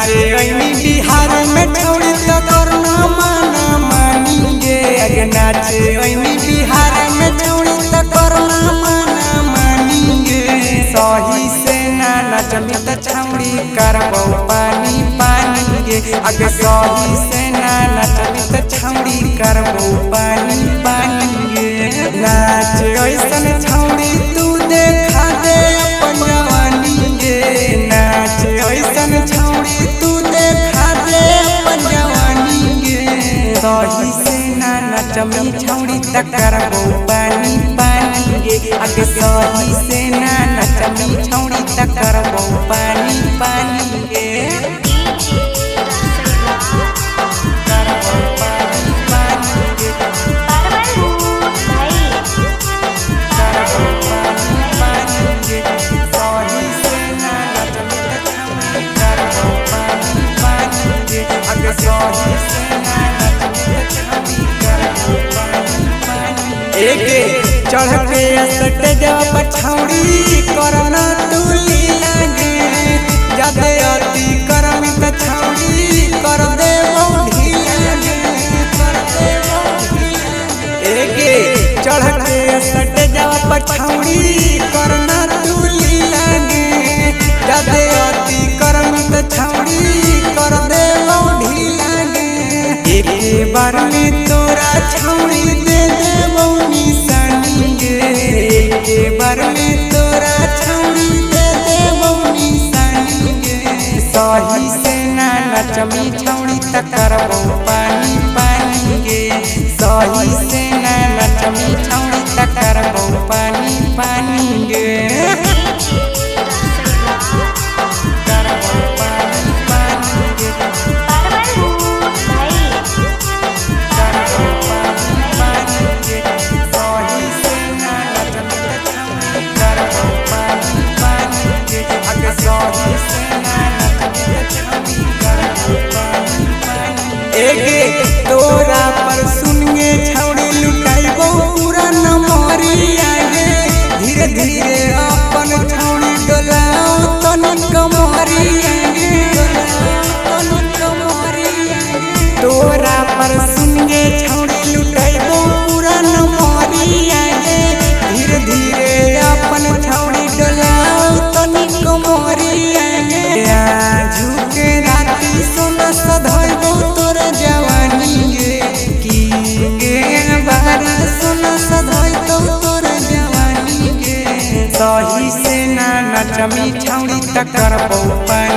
नाचे ऐनी बिहार में छौड़ी तो करना माना मानिए। अगे नाचे ऐनी बिहार में छौड़ी तो करना माना मानिए। सही से ना नचमी तो छौड़ी करबो पानी पानी गे। अगे सही से ना नचमी तो छौड़ी करबो पानी पानी गे। नाच ऐसन छौड़ी तू देखा दे अपन जवानी गे। नाच ऐसन छौड़ी तू देखा दे अपन जवानी गे। सही से ना नचमी छौड़ी त करबो पानी पानी गे। अगे सही से ना नचमी छौड़ी त करबो पानी पानी गे। चढ़ के स्टेजवा पर छौड़ी करना तू लीला गे। जदे अति करमी त छौड़ी कर दे ढीला गे। चढ़ के स्टेजवा पर छौड़ी करना तू लीला गे। जदे अति करमी त छौड़ी कर दे ढीला गे। एक बार में तोरा छौड़ी दे देबो निशानी गे। एक बार में तोरा छौड़ी दे देबो निशानी गे। सही से ना नचमी छौड़ी त करबो पानी पानी गे। सही से ना नचमी छौड़ी त करबो पानी पानी गे। तोरा पर सुनिए छौड़ी लुटाइबो पूरा नमरिया गे। धीरे धीरे अपन छौड़ी डोलाओ तनिक कमरिया गे। तोरा पर सुनिए छौड़ी लुटाइबो पूरा नमरिया गे। धीरे धीरे अपन छौड़ी डोलाओ तनिक कमरिया गे। झुके राती सोना सधइबो तोर जवानी गे। की गे बारा सोना सधइतो तोर जवानी गे। सही से ना नचमी छौड़ी त करबो पानी